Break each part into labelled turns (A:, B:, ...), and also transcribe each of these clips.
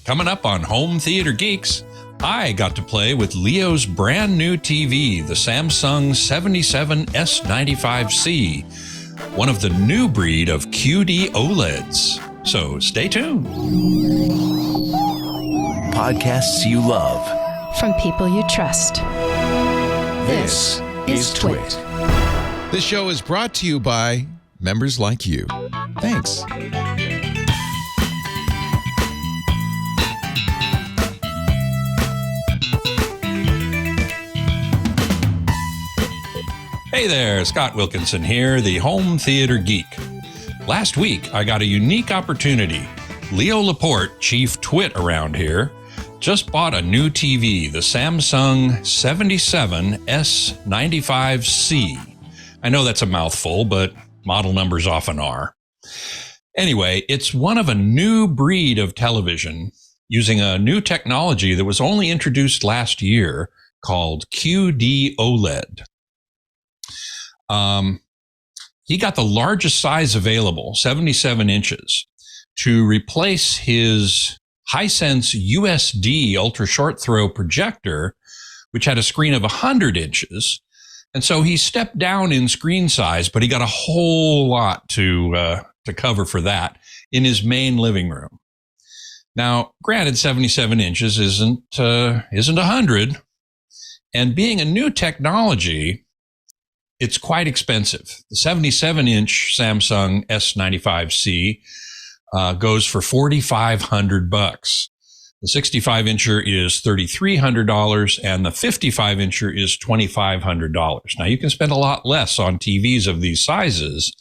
A: Coming up on Home Theater Geeks, I got to play with Leo's brand new TV, the Samsung QN77S95C, one of the new breed of QD OLEDs. So stay tuned.
B: Podcasts you love.
C: From people you trust.
B: This is TWiT.
D: This show is brought to you by members like you. Thanks.
A: Hey there, Scott Wilkinson here, the Home Theater Geek. Last week, I got a unique opportunity. Leo Laporte, chief TWiT around here, just bought a new TV, the Samsung QN77S95C. I know that's a mouthful, but model numbers often are. Anyway, it's one of a new breed of television using a new technology that was only introduced last year called QD OLED. He got the largest size available, 77 inches, to replace his Hisense UHD ultra short throw projector, which had a screen of 100 inches. And so he stepped down in screen size, but he got a whole lot to cover for that in his main living room. Now, granted, 77 inches isn't 100, and being a new technology, it's quite expensive. The 77-inch Samsung S95C goes for $4,500. The 65-incher is $3,300, and the 55-incher is $2,500. Now, you can spend a lot less on TVs of these sizes,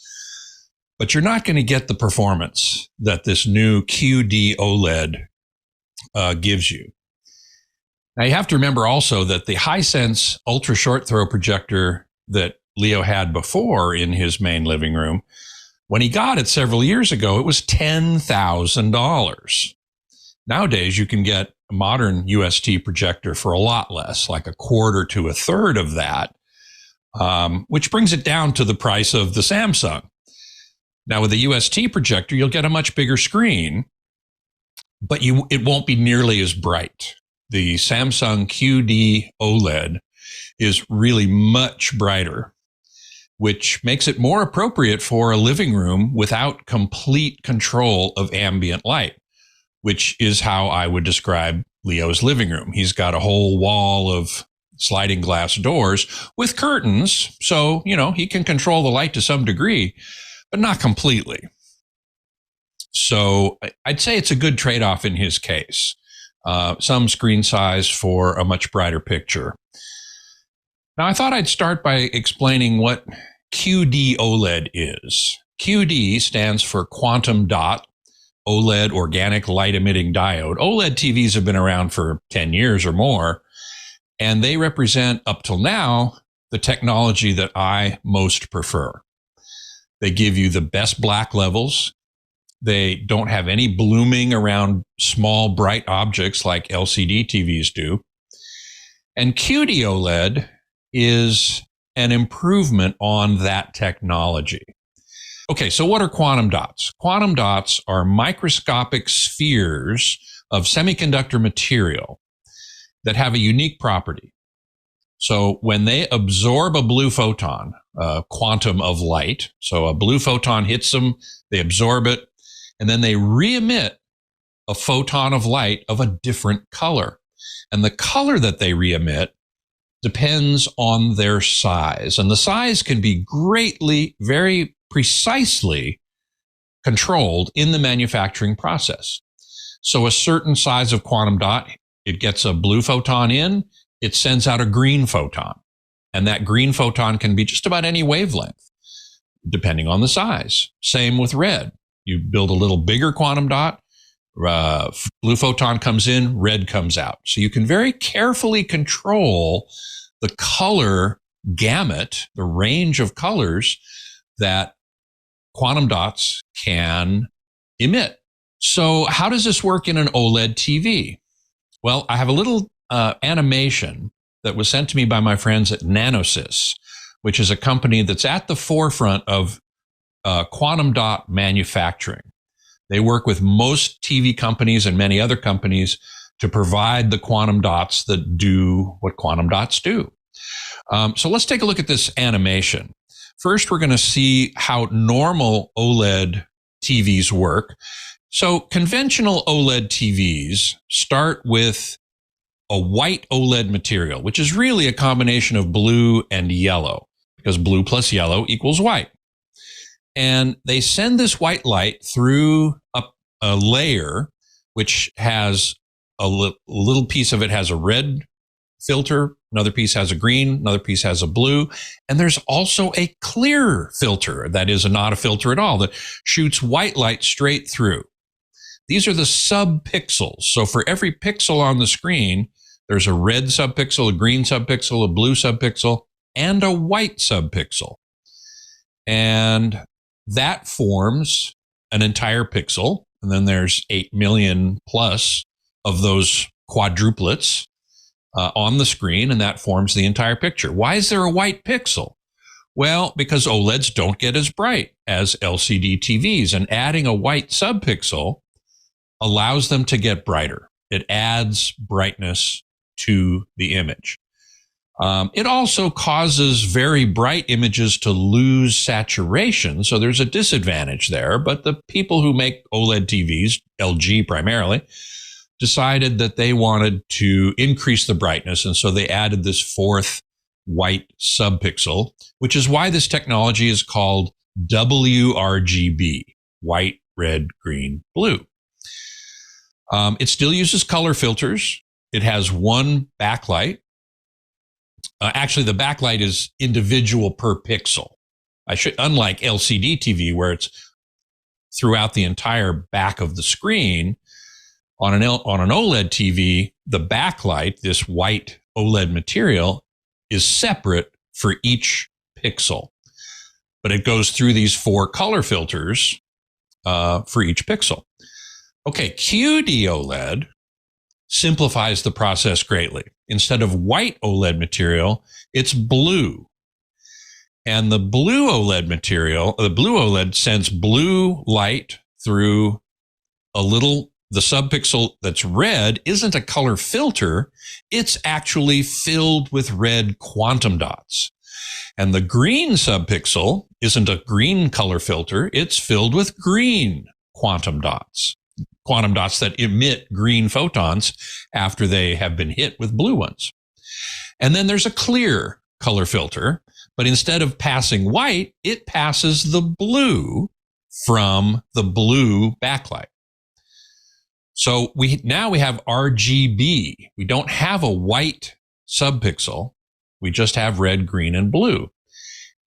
A: but you're not going to get the performance that this new QD OLED gives you. Now, you have to remember also that the Hisense ultra short throw projector that Leo had before in his main living room, when he got it several years ago, it was $10,000. Nowadays, you can get a modern UHD projector for a lot less, like a quarter to a third of that, which brings it down to the price of the Samsung. Now, with the UHD projector, you'll get a much bigger screen, but it won't be nearly as bright. The Samsung QD OLED is really much brighter, which makes it more appropriate for a living room without complete control of ambient light, which is how I would describe Leo's living room. He's got a whole wall of sliding glass doors with curtains, so, he can control the light to some degree, but not completely. So I'd say it's a good trade-off in his case. Some screen size for a much brighter picture. Now, I thought I'd start by explaining what QD OLED is. QD stands for quantum dot, OLED, organic light emitting diode. OLED TVs have been around for 10 years or more, and they represent, up till now, the technology that I most prefer. They give you the best black levels. They don't have any blooming around small, bright objects like LCD TVs do. And QD OLED is an improvement on that technology. Okay, so what are quantum dots? Quantum dots are microscopic spheres of semiconductor material that have a unique property. So when they absorb a blue photon, a quantum of light, so a blue photon hits them, they absorb it, and then they re-emit a photon of light of a different color. And the color that they re-emit depends on their size. And the size can be greatly, very precisely controlled in the manufacturing process. So a certain size of quantum dot, it gets a blue photon in, it sends out a green photon. And that green photon can be just about any wavelength, depending on the size. Same with red. You build a little bigger quantum dot, blue photon comes in, red comes out. So you can very carefully control the color gamut, the range of colors that quantum dots can emit. So how does this work in an OLED TV? Well, I have a little animation that was sent to me by my friends at Nanosys, which is a company that's at the forefront of quantum dot manufacturing. They work with most TV companies and many other companies to provide the quantum dots that do what quantum dots do. So let's take a look at this animation. First, we're going to see how normal OLED TVs work. So conventional OLED TVs start with a white OLED material, which is really a combination of blue and yellow, because blue plus yellow equals white. And they send this white light through a layer, which has a little piece of it has a red filter, another piece has a green, another piece has a blue, and there's also a clear filter that is not a filter at all that shoots white light straight through. These are the subpixels. So for every pixel on the screen, there's a red subpixel, a green subpixel, a blue subpixel, and a white subpixel. And that forms an entire pixel. And then there's 8 million plus of those quadruplets on the screen, and that forms the entire picture. Why is there a white pixel? Well, because OLEDs don't get as bright as LCD TVs, and adding a white subpixel allows them to get brighter. It adds brightness to the image. It also causes very bright images to lose saturation, so there's a disadvantage there. But the people who make OLED TVs, LG primarily, decided that they wanted to increase the brightness, and so they added this fourth white subpixel, which is why this technology is called WRGB, white, red, green, blue. It still uses color filters. It has one backlight. Actually, the backlight is individual per pixel. Unlike LCD TV, where it's throughout the entire back of the screen, on an OLED TV, the backlight, this white OLED material, is separate for each pixel. But it goes through these 4 color filters for each pixel. Okay, QD OLED simplifies the process greatly. Instead of white OLED material, it's blue. And the blue OLED material, the blue OLED sends blue light through the subpixel that's red isn't a color filter. It's actually filled with red quantum dots. And the green subpixel isn't a green color filter. It's filled with green quantum dots that emit green photons after they have been hit with blue ones. And then there's a clear color filter, but instead of passing white, it passes the blue from the blue backlight. So now we have RGB. We don't have a white subpixel. We just have red, green, and blue.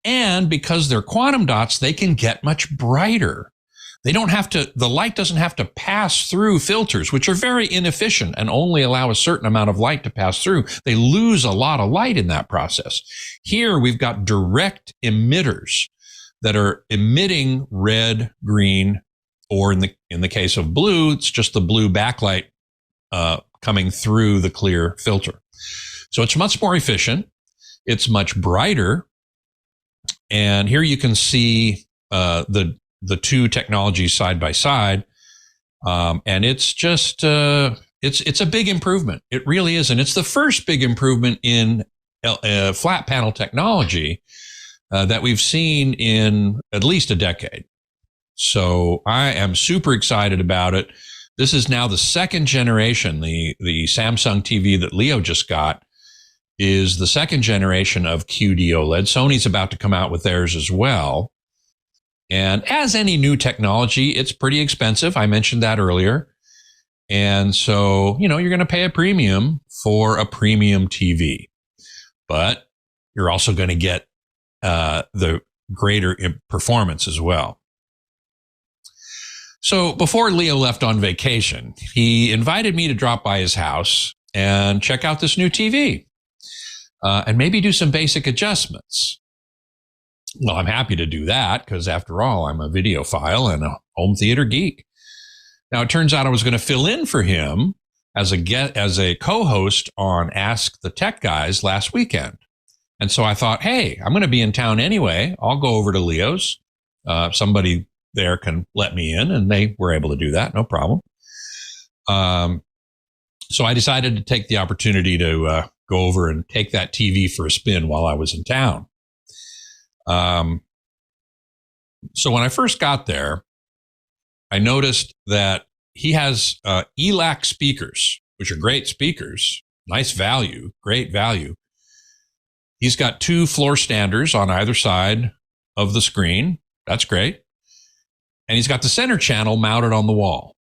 A: And because they're quantum dots, they can get much brighter. The light doesn't have to pass through filters, which are very inefficient and only allow a certain amount of light to pass through. They lose a lot of light in that process. Here we've got direct emitters that are emitting red, green, or in the case of blue, it's just the blue backlight coming through the clear filter. So it's much more efficient. It's much brighter. And here you can see the two technologies side by side. And it's just, it's a big improvement. It really is. And it's the first big improvement in flat panel technology that we've seen in at least a decade. So I am super excited about it. This is now the second generation. The Samsung TV that Leo just got is the second generation of QD OLED. Sony's about to come out with theirs as well. And as any new technology, it's pretty expensive. I mentioned that earlier. And so, you're going to pay a premium for a premium TV. But you're also going to get the greater performance as well. So before Leo left on vacation, he invited me to drop by his house and check out this new TV and maybe do some basic adjustments. Well, I'm happy to do that because, after all, I'm a videophile and a home theater geek. Now, it turns out I was going to fill in for him as a co-host on Ask the Tech Guys last weekend. And so I thought, hey, I'm going to be in town anyway. I'll go over to Leo's. Somebody there can let me in, and they were able to do that. No problem. So I decided to take the opportunity to go over and take that TV for a spin while I was in town. So when I first got there, I noticed that he has ELAC speakers, which are great speakers, nice value, great value. He's got 2 floor standers on either side of the screen. That's great. And he's got the center channel mounted on the wall.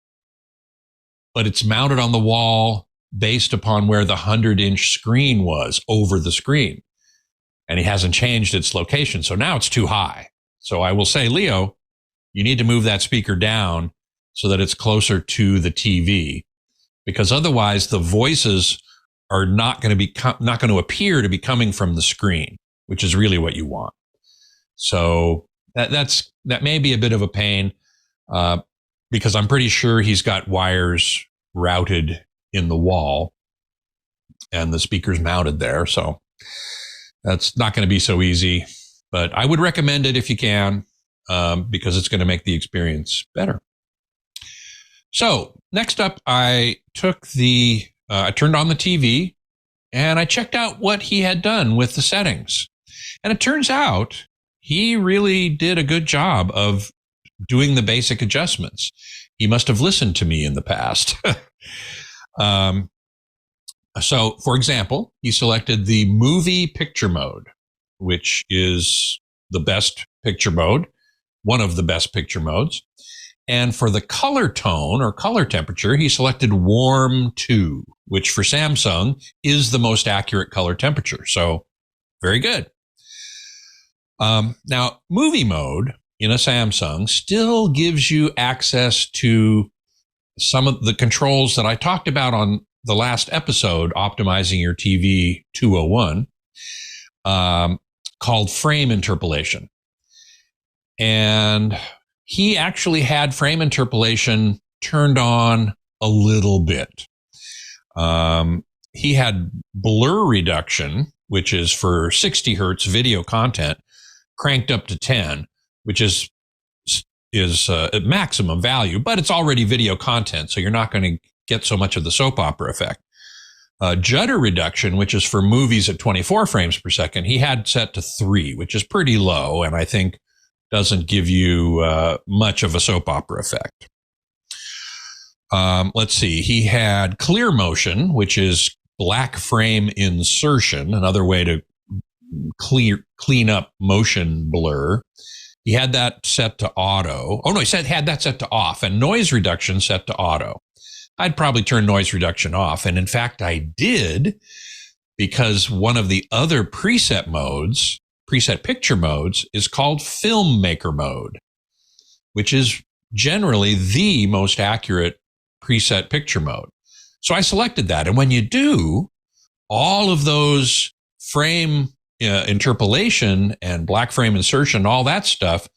A: But it's mounted on the wall based upon where the 100-inch screen was over the screen. And he hasn't changed its location. So now it's too high. So I will say, Leo, you need to move that speaker down so that it's closer to the TV, because otherwise the voices are not going to appear to be coming from the screen, which is really what you want. So that may be a bit of a pain, because I'm pretty sure he's got wires routed in the wall and the speaker's mounted there. So that's not going to be so easy, but I would recommend it if you can, because it's going to make the experience better. So next up, I turned on the TV and I checked out what he had done with the settings. And it turns out he really did a good job of doing the basic adjustments. He must have listened to me in the past. So, for example, he selected the movie picture mode, which is the best picture mode, one of the best picture modes. And for the color tone or color temperature, he selected warm 2, which for Samsung is the most accurate color temperature. So very good. Now, movie mode in a Samsung still gives you access to some of the controls that I talked about on the last episode, Optimizing Your TV 201, called frame interpolation. And he actually had frame interpolation turned on a little bit. He had blur reduction, which is for 60 hertz video content, cranked up to 10, which is at maximum value, but it's already video content, so you're not going to get so much of the soap opera effect. Judder reduction, which is for movies at 24 frames per second, he had set to 3, which is pretty low, and I think doesn't give you much of a soap opera effect. Let's see. He had clear motion, which is black frame insertion, another way to clean up motion blur. He had that set to auto. Oh, no, had that set to off, and noise reduction set to auto. I'd probably turn noise reduction off. And in fact, I did, because one of the other preset picture modes is called filmmaker mode, which is generally the most accurate preset picture mode. So I selected that. And when you do, all of those frame interpolation and black frame insertion, all that stuff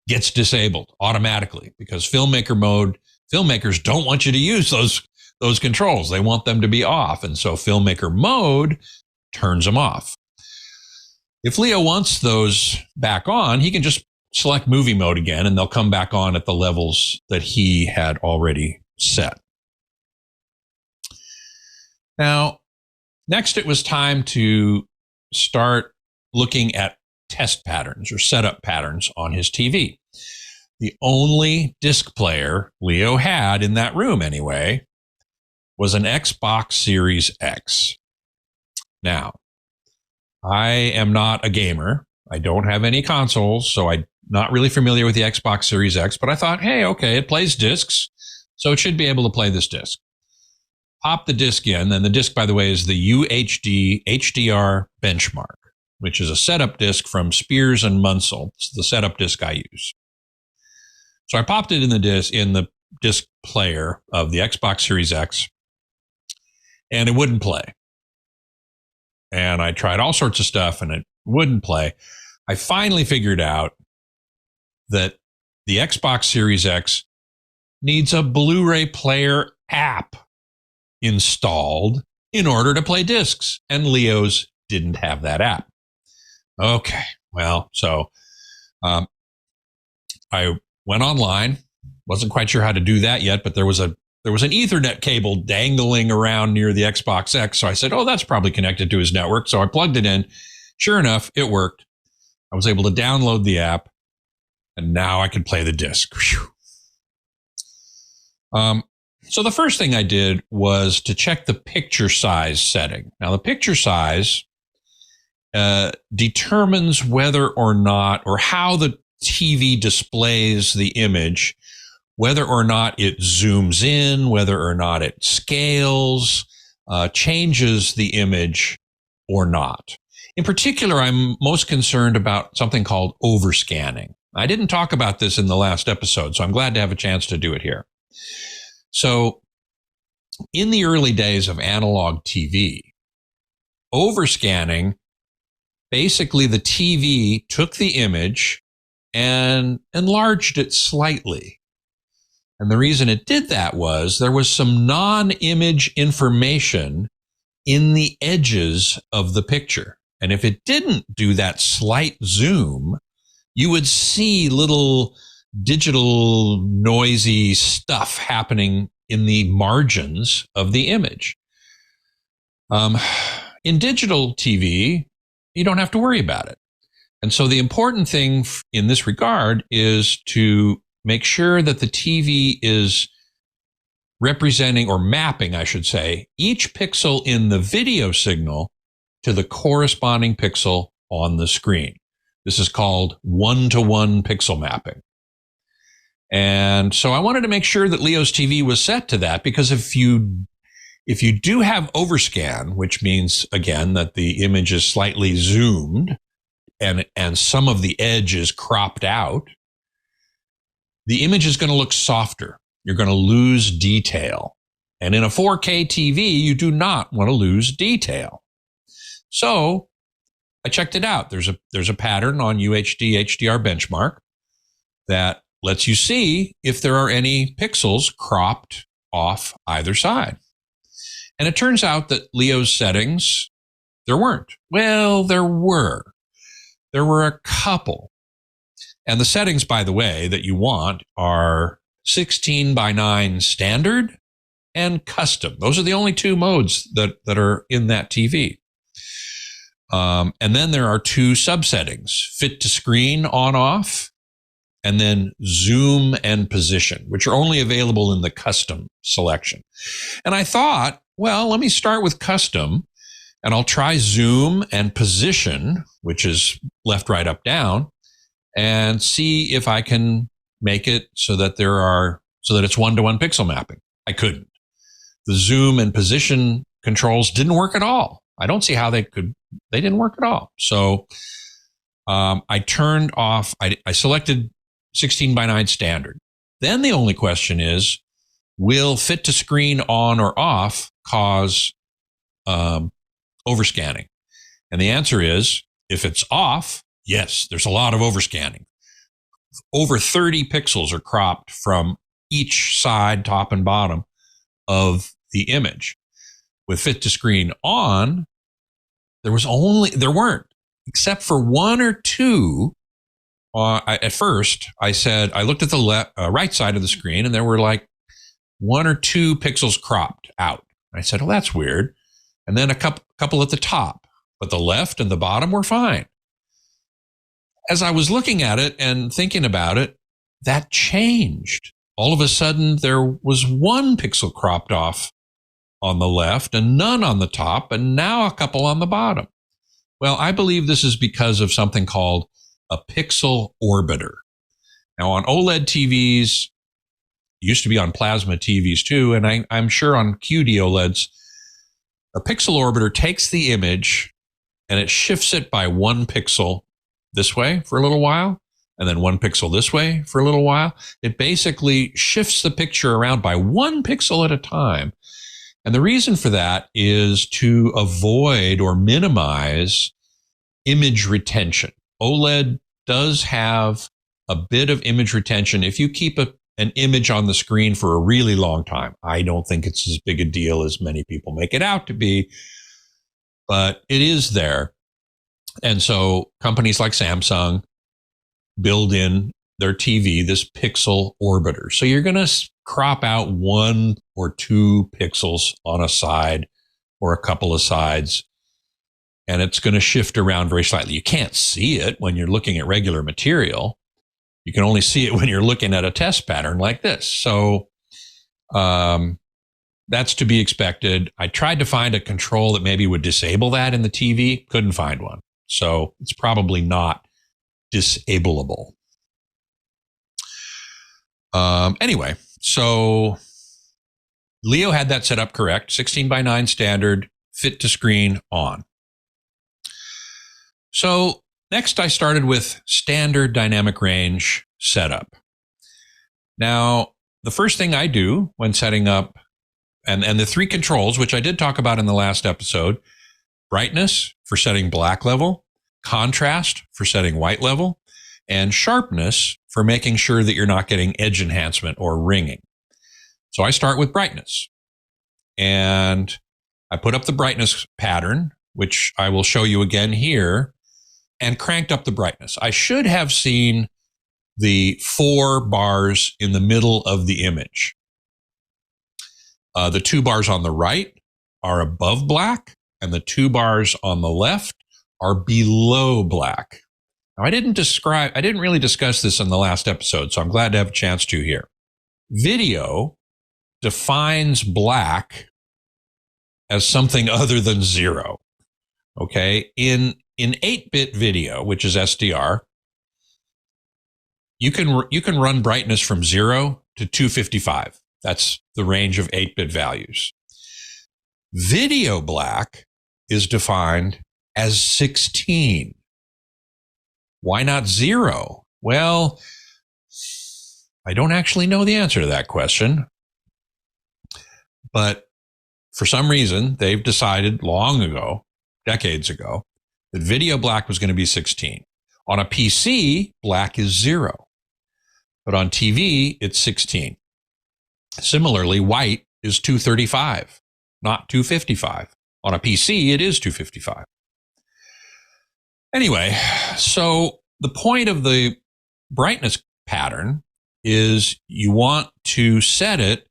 A: gets disabled automatically, because filmmakers don't want you to use those controls. They want them to be off. And so filmmaker mode turns them off. If Leo wants those back on, he can just select movie mode again, and they'll come back on at the levels that he had already set. Now, next it was time to start looking at test patterns or setup patterns on his TV. The only disc player Leo had in that room, anyway, was an Xbox Series X. Now, I am not a gamer. I don't have any consoles, so I'm not really familiar with the Xbox Series X, but I thought, hey, okay, it plays discs, so it should be able to play this disc. Pop the disc in, and the disc, by the way, is the UHD HDR Benchmark, which is a setup disc from Spears and Munsell. It's the setup disc I use. So I popped it in the disc player of the Xbox Series X, and it wouldn't play. And I tried all sorts of stuff, and it wouldn't play. I finally figured out that the Xbox Series X needs a Blu-ray player app installed in order to play discs, and Leo's didn't have that app. Okay, well, so I went online. Wasn't quite sure how to do that yet, but there was an Ethernet cable dangling around near the Xbox X. So I said, oh, that's probably connected to his network. So I plugged it in. Sure enough, it worked. I was able to download the app, and now I could play the disc. So the first thing I did was to check the picture size setting. Now, the picture size determines whether or not, or how the TV displays the image, whether or not it zooms in, whether or not it scales, changes the image or not. In particular, I'm most concerned about something called overscanning. I didn't talk about this in the last episode, so I'm glad to have a chance to do it here. So in the early days of analog TV, overscanning, basically the TV took the image and enlarged it slightly. And the reason it did that was there was some non-image information in the edges of the picture. And if it didn't do that slight zoom, you would see little digital noisy stuff happening in the margins of the image. In digital TV, you don't have to worry about it. And so the important thing in this regard is to make sure that the TV is representing, or mapping, I should say, each pixel in the video signal to the corresponding pixel on the screen. This is called one-to-one pixel mapping. And so I wanted to make sure that Leo's TV was set to that, because if you do have overscan, which means, again, that the image is slightly zoomed and some of the edge is cropped out, the image is going to look softer. You're going to lose detail. And in a 4K TV, you do not want to lose detail. So I checked it out. There's a pattern on UHD HDR benchmark that lets you see if there are any pixels cropped off either side. And it turns out that Leo's settings, there weren't. Well, there were. There were a couple. And the settings, by the way, that you want are 16:9 standard and custom. Those are the only two modes that are in that TV. And then there are two subsettings: fit to screen on/off, and then zoom and position, which are only available in the custom selection. And I thought, well, let me start with custom, and I'll try zoom and position, which is left, right, up, down, and see if I can make it so that it's one-to-one pixel mapping. I couldn't. The zoom and position controls didn't work at all. I don't see how they didn't work at all. So I turned off, I selected 16:9 standard. Then the only question is, will fit to screen on or off cause overscanning? And the answer is, if it's off, yes, there's a lot of overscanning. Over 30 pixels are cropped from each side, top and bottom, of the image. With fit to screen on, there weren't, except for one or two. At first, I looked at the right side of the screen, and there were like one or two pixels cropped out. I said, oh, that's weird. And then a couple at the top, but the left and the bottom were fine. As I was looking at it and thinking about it, that changed. All of a sudden, there was one pixel cropped off on the left and none on the top, and now a couple on the bottom. Well, I believe this is because of something called a pixel orbiter. Now, on OLED TVs, used to be on plasma TVs too, and I'm sure on QD OLEDs, a pixel orbiter takes the image and it shifts it by one pixel this way for a little while, and then one pixel this way for a little while. It basically shifts the picture around by one pixel at a time. And the reason for that is to avoid or minimize image retention. OLED does have a bit of image retention if you keep an image on the screen for a really long time. I don't think it's as big a deal as many people make it out to be, but it is there. And so companies like Samsung build in their TV this pixel orbiter. So you're going to crop out 1 or 2 pixels on a side or a couple of sides, and it's going to shift around very slightly. You can't see it when you're looking at regular material. You can only see it when you're looking at a test pattern like this. So that's to be expected. I tried to find a control that maybe would disable that in the TV. Couldn't find one. So it's probably not disableable. Anyway, so Leo had that set up correct. 16:9 standard, fit to screen on. So next I started with standard dynamic range setup. Now, the first thing I do when setting up, and the 3 controls, which I did talk about in the last episode, brightness for setting black level, contrast for setting white level, and sharpness for making sure that you're not getting edge enhancement or ringing. So I start with brightness, and I put up the brightness pattern, which I will show you again here, and cranked up the brightness. I should have seen the 4 bars in the middle of the image. The 2 bars on the right are above black, and the 2 bars on the left are below black. Now, I didn't really discuss this in the last episode, so I'm glad to have a chance to here. Video defines black as something other than 0. Okay, in 8-bit video, which is SDR, you can run brightness from 0 to 255. That's the range of 8-bit values. Video black is defined as 16. Why not 0? Well, I don't actually know the answer to that question. But for some reason, they've decided long ago, decades ago, that video black was going to be 16. On a PC, black is 0. But on TV, it's 16. Similarly, white is 235, not 255. On a PC, it is 255. Anyway, so the point of the brightness pattern is you want to set it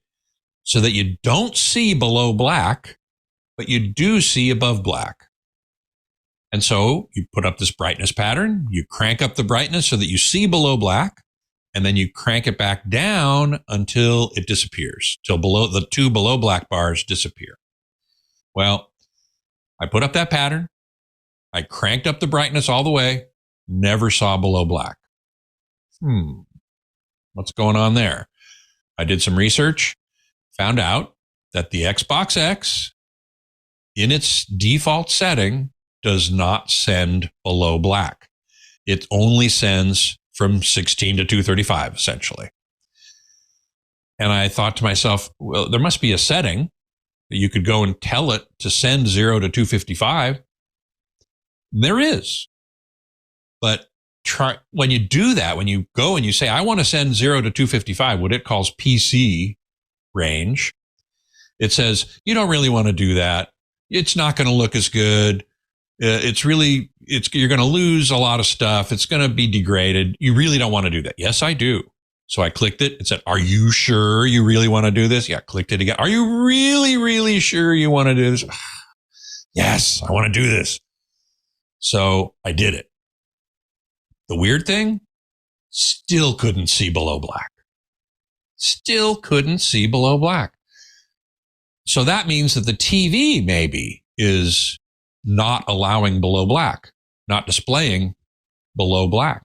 A: so that you don't see below black, but you do see above black. And so you put up this brightness pattern, you crank up the brightness so that you see below black, and then you crank it back down until it disappears, till the 2 below black bars disappear. Well, I put up that pattern, I cranked up the brightness all the way, never saw below black. What's going on there? I did some research, found out that the Xbox X, in its default setting, does not send below black. It only sends from 16 to 235, essentially. And I thought to myself, well, there must be a setting that you could go and tell it to send 0 to 255. There is. But when you do that, when you go and you say, I want to send 0 to 255, what it calls PC range, it says, you don't really want to do that. It's not going to look as good. You're going to lose a lot of stuff. It's going to be degraded. You really don't want to do that. Yes, I do. So I clicked it. It said, are you sure you really want to do this? Yeah, clicked it again. Are you really, really sure you want to do this? Yes, I want to do this. So I did it. The weird thing, still couldn't see below black. Still couldn't see below black. So that means that the TV maybe is not allowing below black, not displaying below black.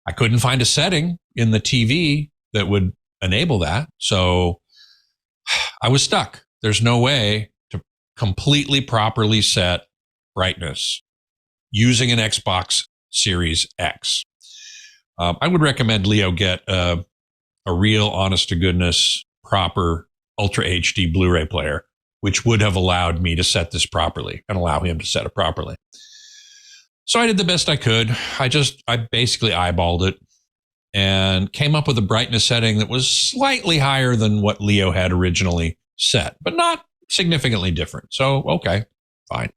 A: I couldn't find a setting in the TV that would enable that. So I was stuck. There's no way to completely properly set brightness using an Xbox Series X. I would recommend Leo get a real honest to goodness, proper Ultra HD Blu-ray player, which would have allowed me to set this properly and allow him to set it properly. So I did the best I could. I basically eyeballed it and came up with a brightness setting that was slightly higher than what Leo had originally set, but not significantly different. So, okay, fine.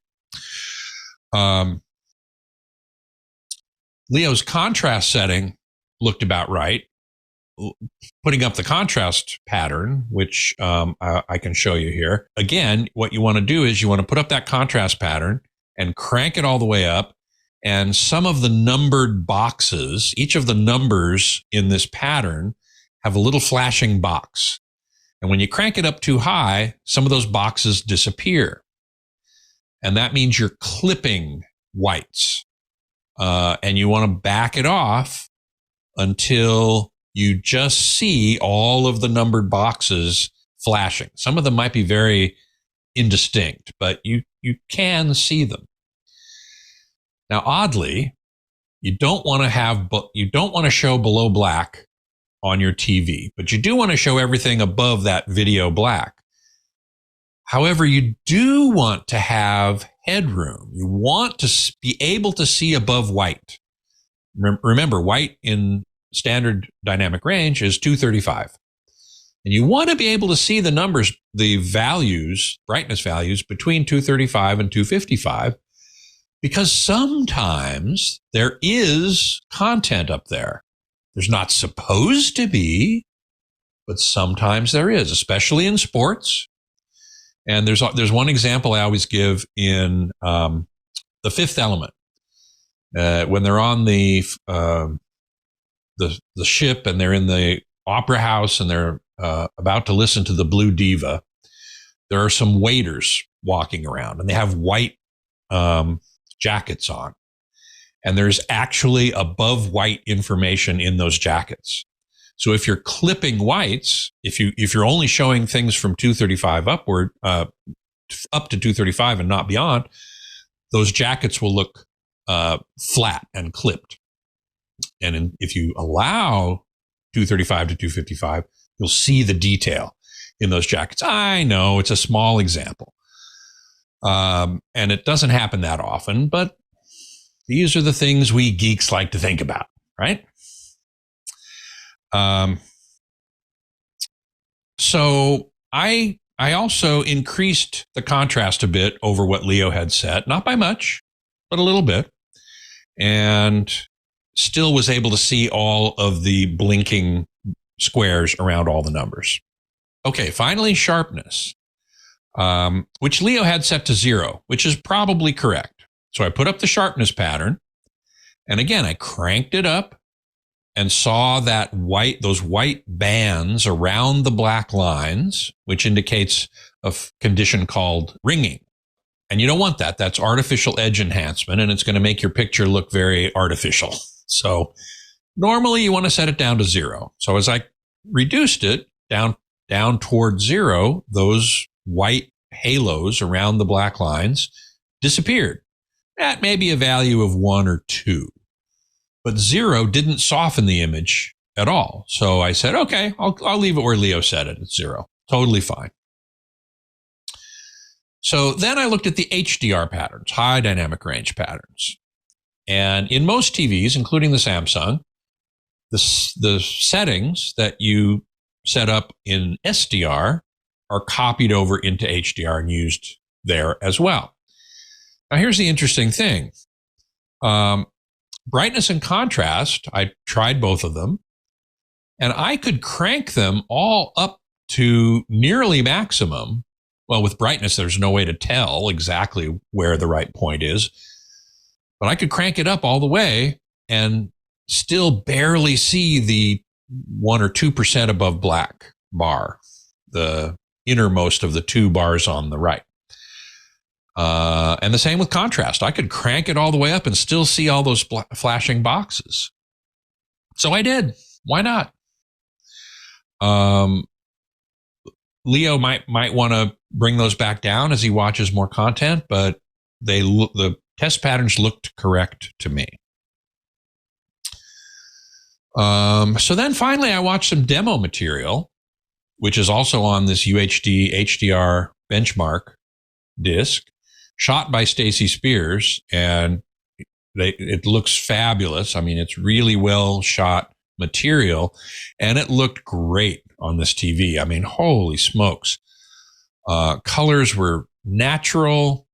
A: Leo's contrast setting looked about right. Putting up the contrast pattern, which I can show you here. Again, what you want to do is you want to put up that contrast pattern and crank it all the way up. And some of the numbered boxes, each of the numbers in this pattern have a little flashing box. And when you crank it up too high, some of those boxes disappear. And that means you're clipping whites. And you want to back it off until you just see all of the numbered boxes flashing. Some of them might be very indistinct, but you can see them. Now, oddly, you don't want to show below black on your TV, but you do want to show everything above that video black. However, you do want to have headroom. You want to be able to see above white. Remember, white in standard dynamic range is 235. And you want to be able to see the numbers, the values, brightness values between 235 and 255, because sometimes there is content up there. There's not supposed to be, but sometimes there is, especially in sports. And there's one example I always give in The Fifth Element. When they're on the ship and they're in the opera house and they're about to listen to the Blue Diva, there are some waiters walking around and they have white jackets on. And there's actually above white information in those jackets. So if you're clipping whites, if you're only showing things from 235 upward, up to 235 and not beyond, those jackets will look flat and clipped. And if you allow 235 to 255, you'll see the detail in those jackets. I know it's a small example. And it doesn't happen that often, but these are the things we geeks like to think about, right? So I also increased the contrast a bit over what Leo had set, not by much, but a little bit, and still was able to see all of the blinking squares around all the numbers. Okay, finally, sharpness, which Leo had set to 0, which is probably correct. So I put up the sharpness pattern, and again, I cranked it up and saw that those white bands around the black lines, which indicates a condition called ringing. And you don't want that. That's artificial edge enhancement, and it's going to make your picture look very artificial. So normally you want to set it down to 0. So as I reduced it down toward 0, those white halos around the black lines disappeared. At maybe a value of 1 or 2. But 0 didn't soften the image at all. So I said, okay, I'll leave it where Leo said it at 0. Totally fine. So then I looked at the HDR patterns, high dynamic range patterns. And in most TVs, including the Samsung, the settings that you set up in SDR are copied over into HDR and used there as well. Now, here's the interesting thing. Brightness and contrast, I tried both of them, and I could crank them all up to nearly maximum. Well, with brightness, there's no way to tell exactly where the right point is, but I could crank it up all the way and still barely see the 1 or 2% above black bar, the innermost of the 2 bars on the right. And the same with contrast. I could crank it all the way up and still see all those flashing boxes. So I did. Why not? Leo might want to bring those back down as he watches more content, but the test patterns looked correct to me. So then finally I watched some demo material, which is also on this UHD HDR benchmark disc, shot by Stacy Spears, and it looks fabulous. I mean, it's really well shot material, and it looked great on this TV. I mean, holy smokes. Colors were natural.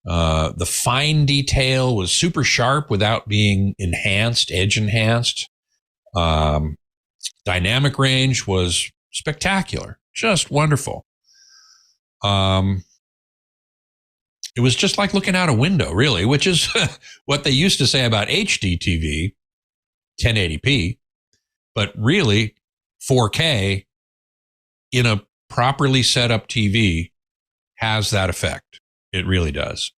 A: The fine detail was super sharp without being enhanced, edge enhanced. Dynamic range was spectacular, just wonderful. It was just like looking out a window, really, which is what they used to say about HD TV, 1080p, but really 4K in a properly set up TV has that effect. It really does.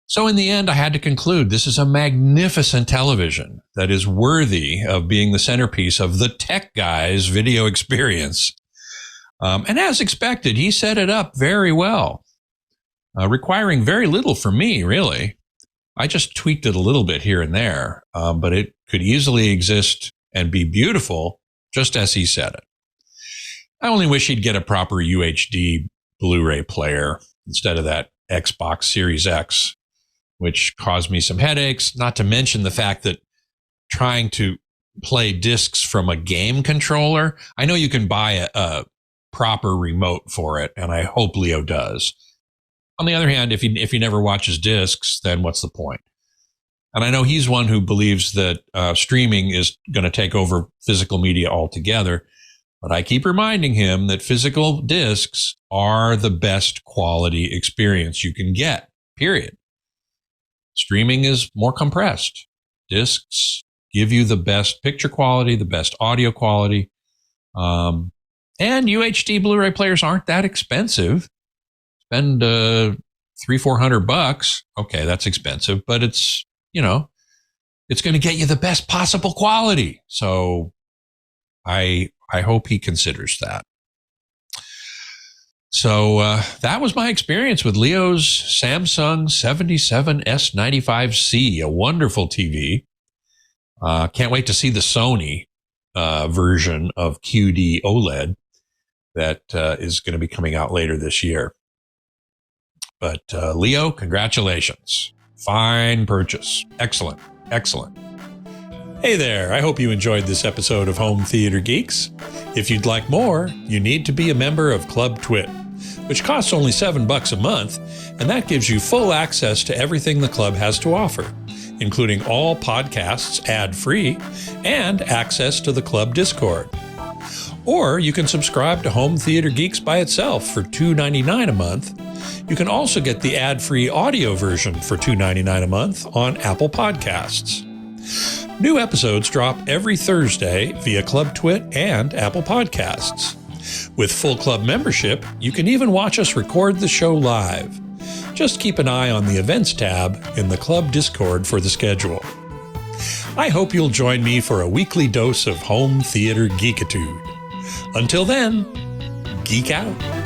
A: So in the end, I had to conclude this is a magnificent television that is worthy of being the centerpiece of the tech guy's video experience. And as expected, he set it up very well, requiring very little from me, really. I just tweaked it a little bit here and there, but it could easily exist and be beautiful just as he said it. I only wish he'd get a proper UHD Blu-ray player instead of that Xbox Series X, which caused me some headaches, not to mention the fact that trying to play discs from a game controller, I know you can buy a proper remote for it, and I hope Leo does. On the other hand, if he never watches discs, then what's the point? And I know he's one who believes that streaming is going to take over physical media altogether, but I keep reminding him that physical discs are the best quality experience you can get, period. Streaming is more compressed. Discs give you the best picture quality, the best audio quality. And UHD Blu-ray players aren't that expensive. Spend $300-400. Okay, that's expensive, but it's, it's going to get you the best possible quality. So I hope he considers that. So that was my experience with Leo's Samsung QN77S95C, a wonderful TV. Can't wait to see the Sony version of QD OLED that is going to be coming out later this year. But Leo, congratulations. Fine purchase. Excellent. Excellent. Hey there. I hope you enjoyed this episode of Home Theater Geeks. If you'd like more, you need to be a member of Club TWiT, which costs only $7 a month, and that gives you full access to everything the club has to offer, including all podcasts ad-free and access to the club Discord. Or you can subscribe to Home Theater Geeks by itself for $2.99 a month. You can also get the ad-free audio version for $2.99 a month on Apple Podcasts. New episodes drop every Thursday via Club TWiT and Apple Podcasts. With full club membership, you can even watch us record the show live. Just keep an eye on the events tab in the club Discord for the schedule. I hope you'll join me for a weekly dose of home theater geekitude. Until then, geek out.